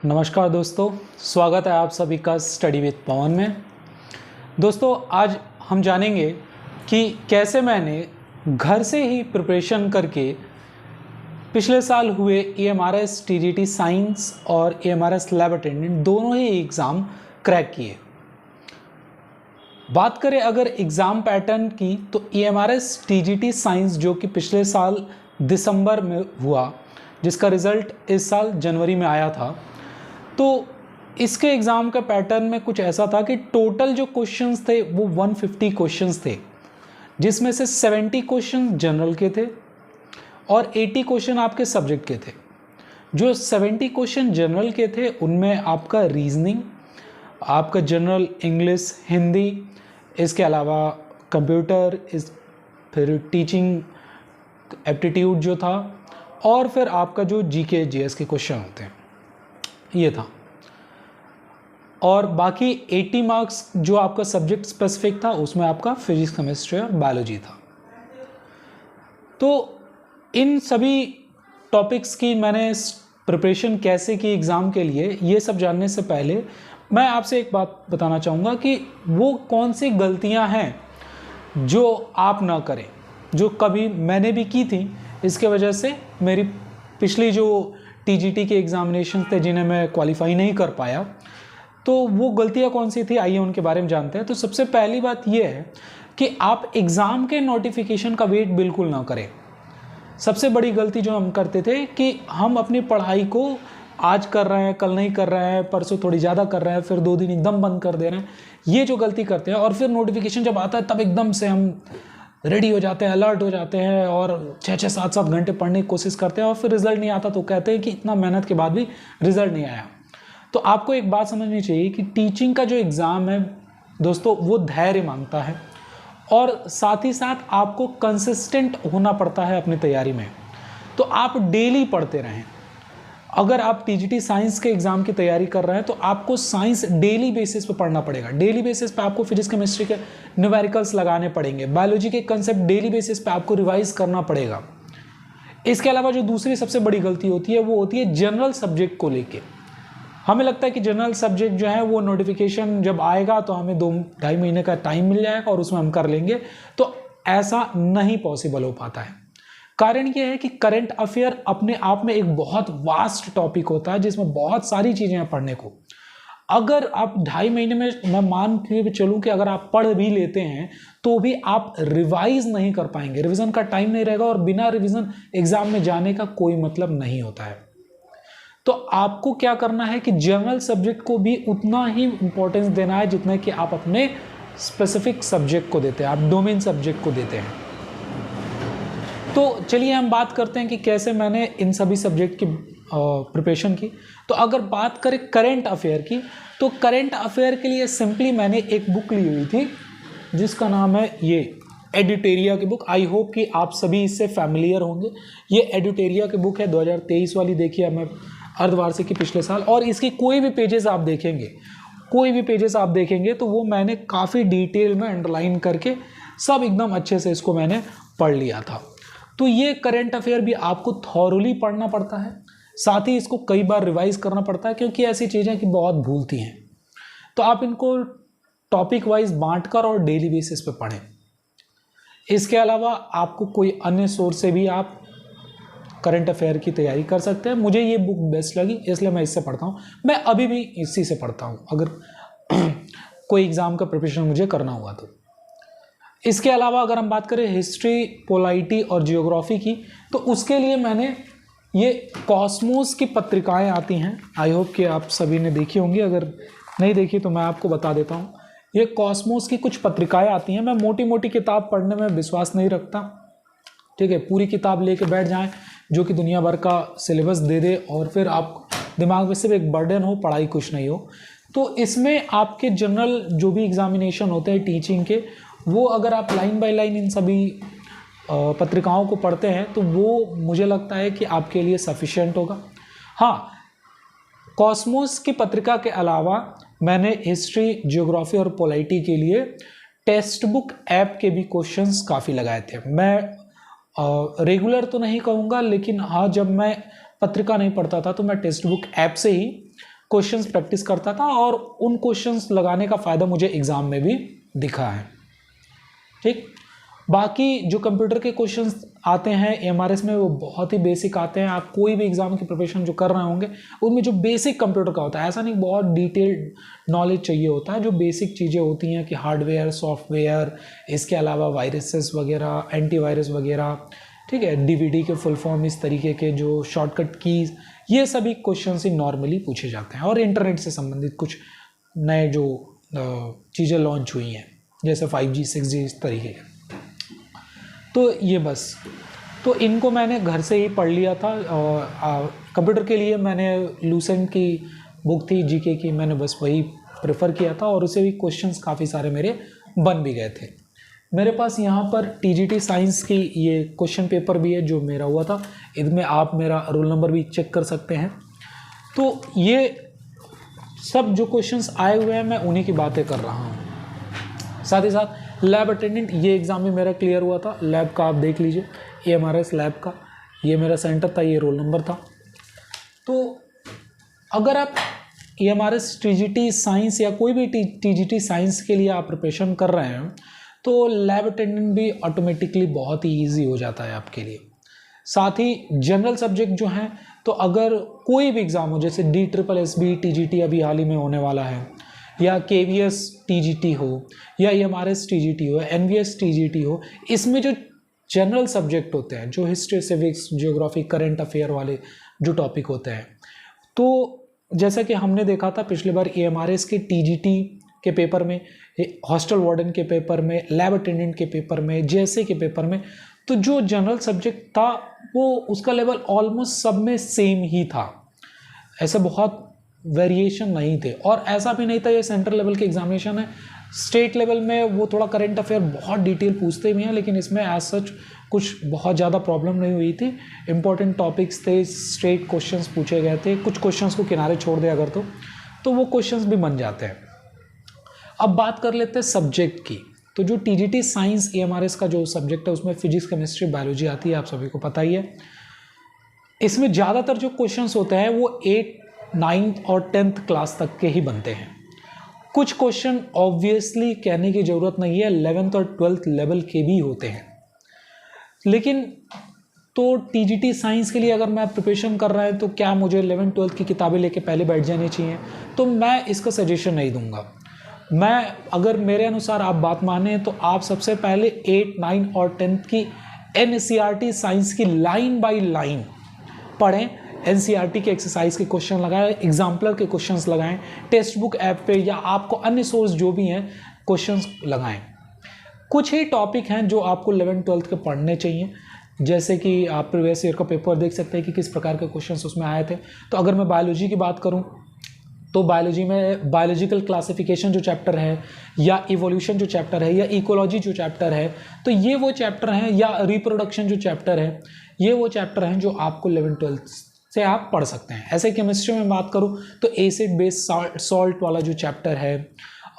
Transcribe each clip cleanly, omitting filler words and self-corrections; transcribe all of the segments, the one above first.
नमस्कार दोस्तों, स्वागत है आप सभी का स्टडी विद पवन में। दोस्तों आज हम जानेंगे कि कैसे मैंने घर से ही प्रिपरेशन करके पिछले साल हुए EMRS TGT साइंस और EMRS लैब अटेंडेंट दोनों ही एग्ज़ाम क्रैक किए। बात करें अगर एग्ज़ाम पैटर्न की तो EMRS TGT साइंस जो कि पिछले साल दिसंबर में हुआ, जिसका रिज़ल्ट इस साल जनवरी में आया था, तो इसके एग्ज़ाम का पैटर्न में कुछ ऐसा था कि टोटल जो क्वेश्चंस थे वो 150 क्वेश्चंस थे, जिसमें से 70 क्वेश्चन जनरल के थे और 80 क्वेश्चन आपके सब्जेक्ट के थे। जो 70 क्वेश्चन जनरल के थे उनमें आपका रीजनिंग, आपका जनरल इंग्लिश, हिंदी, इसके अलावा कंप्यूटर, फिर टीचिंग एप्टीट्यूड जो था, और फिर आपका जो GK GS के क्वेश्चन होते हैं, ये था। और बाकी 80 मार्क्स जो आपका सब्जेक्ट स्पेसिफिक था उसमें आपका फिजिक्स, केमिस्ट्री और बायोलॉजी था। तो इन सभी टॉपिक्स की मैंने प्रिपरेशन कैसे की एग्ज़ाम के लिए, ये सब जानने से पहले मैं आपसे एक बात बताना चाहूँगा कि वो कौन सी गलतियाँ हैं जो आप ना करें, जो कभी मैंने भी की थी। इसके वजह से मेरी पिछली जो TGT के एग्ज़ामिनेशन थे जिन्हें मैं क्वालिफाई नहीं कर पाया, तो वो गलतियाँ कौन सी थी, आइए उनके बारे में जानते हैं। तो सबसे पहली बात ये है कि आप एग्ज़ाम के नोटिफिकेशन का वेट बिल्कुल ना करें। सबसे बड़ी गलती जो हम करते थे कि हम अपनी पढ़ाई को आज कर रहे हैं, कल नहीं कर रहे हैं, परसों थोड़ी ज़्यादा कर रहे हैं, फिर 2 दिन एकदम बंद कर दे रहे हैं। ये जो गलती करते हैं और फिर नोटिफिकेशन जब आता है तब एकदम से हम रेडी हो जाते हैं, अलर्ट हो जाते हैं और 6-6, 7-7 घंटे पढ़ने की कोशिश करते हैं और फिर रिज़ल्ट नहीं आता तो कहते हैं कि इतना मेहनत के बाद भी रिज़ल्ट नहीं आया। तो आपको एक बात समझनी चाहिए कि टीचिंग का जो एग्ज़ाम है दोस्तों, वो धैर्य मांगता है और साथ ही साथ आपको कंसिस्टेंट होना पड़ता है अपनी तैयारी में। तो आप डेली पढ़ते रहें। अगर आप TGT साइंस के एग्ज़ाम की तैयारी कर रहे हैं तो आपको साइंस डेली बेसिस पे पढ़ना पड़ेगा। डेली बेसिस पे आपको फिजिक्स, केमिस्ट्री के न्यूमेरिकल्स लगाने पड़ेंगे, बायोलॉजी के कंसेप्ट डेली बेसिस पे आपको रिवाइज करना पड़ेगा। इसके अलावा जो दूसरी सबसे बड़ी गलती होती है वो होती है जनरल सब्जेक्ट को लेके। हमें लगता है कि जनरल सब्जेक्ट जो है वो नोटिफिकेशन जब आएगा तो हमें 2-2.5 महीने का टाइम मिल जाएगा और उसमें हम कर लेंगे, तो ऐसा नहीं पॉसिबल हो पाता है। कारण ये है कि करंट अफेयर अपने आप में एक बहुत वास्ट टॉपिक होता है जिसमें बहुत सारी चीज़ें हैं पढ़ने को। अगर आप 2.5 महीने में, मैं मान के चलूँ कि अगर आप पढ़ भी लेते हैं तो भी आप रिवाइज नहीं कर पाएंगे, रिवीजन का टाइम नहीं रहेगा और बिना रिवीजन एग्जाम में जाने का कोई मतलब नहीं होता है। तो आपको क्या करना है कि जनरल सब्जेक्ट को भी उतना ही इंपॉर्टेंस देना है जितना कि आप अपने स्पेसिफिक सब्जेक्ट को देते हैं, आप डोमेन सब्जेक्ट को देते हैं। तो चलिए हम बात करते हैं कि कैसे मैंने इन सभी सब्जेक्ट की प्रिपरेशन की। तो अगर बात करें करंट अफेयर की, तो करंट अफेयर के लिए सिंपली मैंने एक बुक ली हुई थी जिसका नाम है ये एडिटेरिया की बुक। आई होप कि आप सभी इससे फैमिलियर होंगे। ये एडिटेरिया की बुक है, 2023 वाली देखी है मैं, अर्धवार्षिक की पिछले साल। और इसकी कोई भी पेजेस आप देखेंगे तो वो मैंने काफ़ी डिटेल में अंडरलाइन करके सब एकदम अच्छे से इसको मैंने पढ़ लिया था। तो ये करंट अफेयर भी आपको थॉरली पढ़ना पड़ता है, साथ ही इसको कई बार रिवाइज करना पड़ता है क्योंकि ऐसी चीज़ें कि बहुत भूलती हैं। तो आप इनको टॉपिक वाइज बांटकर और डेली बेसिस पे पढ़ें। इसके अलावा आपको कोई अन्य सोर्स से भी आप करंट अफेयर की तैयारी कर सकते हैं। मुझे ये बुक बेस्ट लगी इसलिए मैं इससे पढ़ता हूँ। मैं अभी भी इसी से पढ़ता हूँ अगर कोई एग्ज़ाम का प्रिपरेशन मुझे करना हुआ तो। इसके अलावा अगर हम बात करें हिस्ट्री, पोलाइटी और जियोग्राफी की, तो उसके लिए मैंने ये कॉस्मोस की पत्रिकाएं आती हैं, आई होप कि आप सभी ने देखी होंगी। अगर नहीं देखी तो मैं आपको बता देता हूँ। ये कॉस्मोस की कुछ पत्रिकाएं आती हैं। मैं मोटी मोटी किताब पढ़ने में विश्वास नहीं रखता, ठीक है। पूरी किताब लेके बैठ जाएं जो कि दुनिया भर का सिलेबस दे दे और फिर आप दिमाग में सिर्फ एक बर्डन हो, पढ़ाई कुछ नहीं हो। तो इसमें आपके जनरल जो भी एग्जामिनेशन होते हैं टीचिंग के, वो अगर आप लाइन बाय लाइन इन सभी पत्रिकाओं को पढ़ते हैं तो वो मुझे लगता है कि आपके लिए सफिशिएंट होगा। हाँ, कॉस्मोस की पत्रिका के अलावा मैंने हिस्ट्री, जियोग्राफी और पोलाइटी के लिए टेक्स्ट बुक ऐप के भी क्वेश्चंस काफ़ी लगाए थे। मैं रेगुलर तो नहीं कहूँगा, लेकिन हाँ, जब मैं पत्रिका नहीं पढ़ता था तो मैं टेक्स्ट बुक ऐप से ही क्वेश्चंस प्रैक्टिस करता था और उन क्वेश्चंस लगाने का फ़ायदा मुझे एग्ज़ाम में भी दिखा है। ठीक, बाकी जो कंप्यूटर के क्वेश्चंस आते हैं एमआरएस में वो बहुत ही बेसिक आते हैं। आप कोई भी एग्जाम की प्रिपरेशन जो कर रहे होंगे उनमें जो बेसिक कंप्यूटर का होता है, ऐसा नहीं बहुत डिटेल्ड नॉलेज चाहिए होता है, जो बेसिक चीज़ें होती हैं कि हार्डवेयर, सॉफ्टवेयर, इसके अलावा वायरसेस वगैरह, एंटीवायरस वगैरह, ठीक है, डीवीडी के फुल फॉर्म, इस तरीके के जो शॉर्टकट कीज़, ये सभी क्वेश्चन ही नॉर्मली पूछे जाते हैं। और इंटरनेट से संबंधित कुछ नए जो चीज़ें लॉन्च हुई हैं जैसे 5G 6G इस तरीके के, तो ये बस, तो इनको मैंने घर से ही पढ़ लिया था। कंप्यूटर के लिए मैंने लूसेंट की बुक थी जीके की, मैंने बस वही प्रेफर किया था और उसे भी क्वेश्चंस काफ़ी सारे मेरे बन भी गए थे। मेरे पास यहाँ पर टीजीटी साइंस की ये क्वेश्चन पेपर भी है जो मेरा हुआ था, इसमें आप मेरा रोल नंबर भी चेक कर सकते हैं। तो ये सब जो क्वेश्चंस आए हुए हैं मैं उन्हीं की बातें कर रहा हूँ। साथ ही साथ लैब अटेंडेंट ये एग्ज़ाम भी मेरा क्लियर हुआ था। लैब का आप देख लीजिए, एमआरएस लैब का ये मेरा सेंटर था, ये रोल नंबर था। तो अगर आप एमआरएस टीजीटी साइंस या कोई भी टीजीटी साइंस के लिए आप प्रिपरेशन कर रहे हैं तो लैब अटेंडेंट भी ऑटोमेटिकली बहुत ही ईजी हो जाता है आपके लिए। साथ ही जनरल सब्जेक्ट जो हैं, तो अगर कोई भी एग्ज़ाम हो जैसे DSSB टीजीटी अभी हाल ही में होने वाला है, या KVS टीजीटी हो, या एमआरएस टीजीटी हो, NVS टीजीटी हो, इसमें जो जनरल सब्जेक्ट होते हैं, जो history, civics, geography, current affair वाले जो टॉपिक होते हैं, तो जैसा कि हमने देखा था पिछले बार एमआरएस के टीजीटी के पेपर में, हॉस्टल वार्डन के पेपर में, लैब अटेंडेंट के पेपर में, जेएसए के पेपर में, तो जो जनरल सब्जेक्ट था वो उसका लेवल ऑलमोस्ट सब में सेम ही था, ऐसे बहुत वेरिएशन नहीं थे। और ऐसा भी नहीं था ये सेंट्रल लेवल के एग्जामिनेशन है, स्टेट लेवल में वो थोड़ा करंट अफेयर बहुत डिटेल पूछते भी हैं, लेकिन इसमें एज सच कुछ बहुत ज़्यादा प्रॉब्लम नहीं हुई थी। इंपॉर्टेंट टॉपिक्स थे, स्ट्रेट क्वेश्चंस पूछे गए थे, कुछ क्वेश्चंस को किनारे छोड़ दे अगर तो वो क्वेश्चंस भी बन जाते हैं। अब बात कर लेते हैं सब्जेक्ट की। तो जो टीजीटी साइंस एमआरएस का जो सब्जेक्ट है उसमें फिजिक्स, केमिस्ट्री, बायोलॉजी आती है, आप सभी को पता ही है। इसमें ज़्यादातर जो क्वेश्चंस होते हैं वो 8th, 9th और 10th क्लास तक के ही बनते हैं। कुछ क्वेश्चन ऑब्वियसली कहने की ज़रूरत नहीं है 11th और 12th लेवल के भी होते हैं, लेकिन तो टीजीटी साइंस के लिए अगर मैं प्रिपरेशन कर रहा है तो क्या मुझे 11th 12th की किताबें लेके पहले बैठ जानी चाहिए? तो मैं इसका सजेशन नहीं दूंगा। मैं अगर मेरे अनुसार आप बात माने तो आप सबसे पहले 8, 9 और 10th की NCERT साइंस की लाइन बाय लाइन पढ़ें, NCERT के एक्सरसाइज के क्वेश्चन लगाएं, एग्जाम्पलर के क्वेश्चंस लगाएं, टेक्स्ट बुक ऐप पे या आपको अन्य सोर्स जो भी हैं क्वेश्चंस लगाएं। कुछ ही टॉपिक हैं जो आपको 11th 12th के पढ़ने चाहिए, जैसे कि आप प्रीवियस ईयर का पेपर देख सकते हैं कि किस प्रकार के क्वेश्चंस उसमें आए थे। तो अगर मैं बायोलॉजी की बात करूं तो बायोलॉजी में बायोलॉजिकल क्लासिफिकेशन जो चैप्टर है, या इवोल्यूशन जो चैप्टर है, या इकोलॉजी जो चैप्टर है, तो ये वो चैप्टर हैं, या रिप्रोडक्शन जो चैप्टर है, ये वो चैप्टर हैं जो आपको 11th 12th से आप पढ़ सकते हैं। ऐसे केमिस्ट्री में बात करूं तो एसिड बेस सॉल्ट वाला जो चैप्टर है,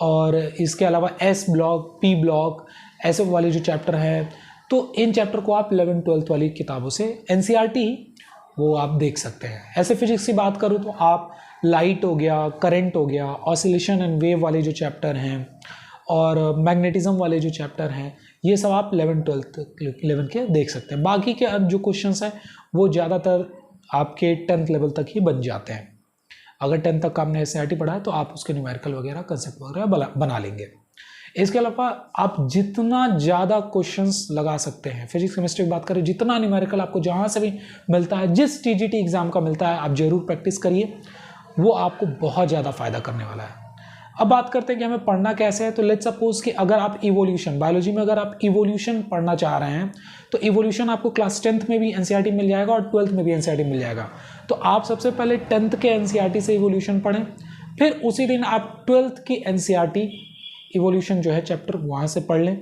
और इसके अलावा S ब्लॉक, P ब्लॉक, ऐसे वाले जो चैप्टर है, तो इन चैप्टर को आप 11th 12th वाली किताबों से NCERT वो आप देख सकते हैं। ऐसे फिजिक्स की बात करूँ तो आप लाइट हो गया, करंट हो गया, ऑसिलेशन एंड वेव वाले जो चैप्टर हैं, और मैग्नेटिज्म वाले जो चैप्टर हैं, ये सब आप 11th 12th 11 के देख सकते हैं। बाकी के जो क्वेश्चंस हैं वो ज़्यादातर आपके 10th लेवल तक ही बन जाते हैं। अगर 10th तक आपने NCERT पढ़ा है तो आप उसके न्यूमेरिकल वगैरह, कंसेप्ट वगैरह बना लेंगे। इसके अलावा आप जितना ज़्यादा क्वेश्चंस लगा सकते हैं, फिजिक्स केमिस्ट्री की बात करें, जितना न्यूमेरिकल आपको जहाँ से भी मिलता है, जिस टीजीटी एग्ज़ाम का मिलता है, आप ज़रूर प्रैक्टिस करिए, वो आपको बहुत ज़्यादा फ़ायदा करने वाला है। अब बात करते हैं कि हमें पढ़ना कैसे है। तो लेट्स सपोज कि अगर आप इवोल्यूशन, बायोलॉजी में अगर आप इवोल्यूशन पढ़ना चाह रहे हैं तो इवोल्यूशन आपको क्लास 10th में भी NCERT मिल जाएगा और 12th में भी NCERT मिल जाएगा। तो आप सबसे पहले 10th के NCERT से इवोल्यूशन पढ़ें, फिर उसी दिन आप 12th की NCERT इवोल्यूशन जो है चैप्टर वहाँ से पढ़ लें।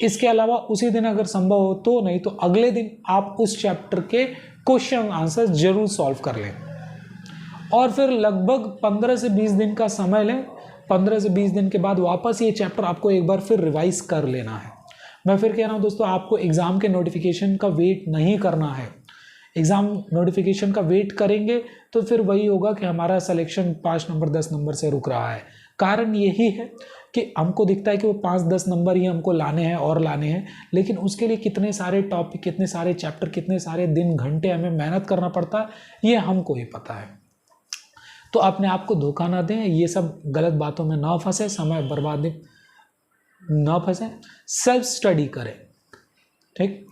इसके अलावा उसी दिन अगर संभव हो तो, नहीं तो अगले दिन आप उस चैप्टर के क्वेश्चन आंसर जरूर सॉल्व कर लें, और फिर लगभग 15 से 20 दिन का समय लें। 15 से 20 दिन के बाद वापस ये चैप्टर आपको एक बार फिर रिवाइज कर लेना है। मैं फिर कह रहा हूँ दोस्तों, आपको एग्ज़ाम के नोटिफिकेशन का वेट नहीं करना है। एग्ज़ाम नोटिफिकेशन का वेट करेंगे तो फिर वही होगा कि हमारा सिलेक्शन 5 नंबर 10 नंबर से रुक रहा है। कारण यही है कि हमको दिखता है कि वो 5-10 नंबर ही हमको लाने हैं और लाने हैं, लेकिन उसके लिए कितने सारे टॉपिक, कितने सारे चैप्टर, कितने सारे दिन घंटे हमें मेहनत करना पड़ता है, ये हमको ही पता है। तो अपने आप को धोखा ना दें, ये सब गलत बातों में ना फंसे, समय बर्बादी ना फंसे, सेल्फ स्टडी करें। ठीक,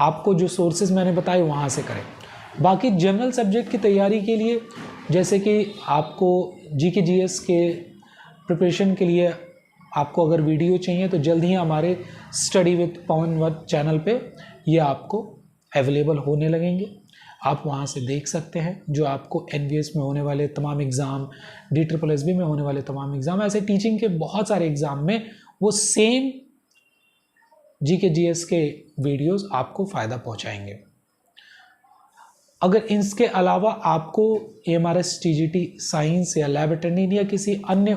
आपको जो सोर्सेज मैंने बताए वहाँ से करें। बाकी जनरल सब्जेक्ट की तैयारी के लिए, जैसे कि आपको जीके जीएस के प्रिपरेशन के लिए आपको अगर वीडियो चाहिए तो जल्द ही हमारे स्टडी विद पवन वत चैनल पे ये आपको अवेलेबल होने लगेंगे। आप वहाँ से देख सकते हैं, जो आपको एनवीएस में होने वाले तमाम एग्ज़ाम, DSSB में होने वाले तमाम एग्ज़ाम, ऐसे टीचिंग के बहुत सारे एग्ज़ाम में वो सेम जीके जीएस के वीडियोस आपको फ़ायदा पहुंचाएंगे। अगर इसके अलावा आपको AMRS TGT साइंस या लैब अटेंडेंट या किसी अन्य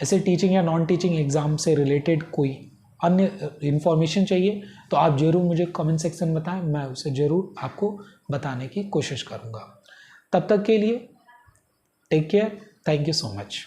ऐसे टीचिंग या नॉन टीचिंग एग्ज़ाम से रिलेटेड कोई अन्य इन्फॉर्मेशन चाहिए तो आप ज़रूर मुझे कमेंट सेक्शन में बताएं, मैं उसे ज़रूर आपको बताने की कोशिश करूँगा। तब तक के लिए take care, thank you so much.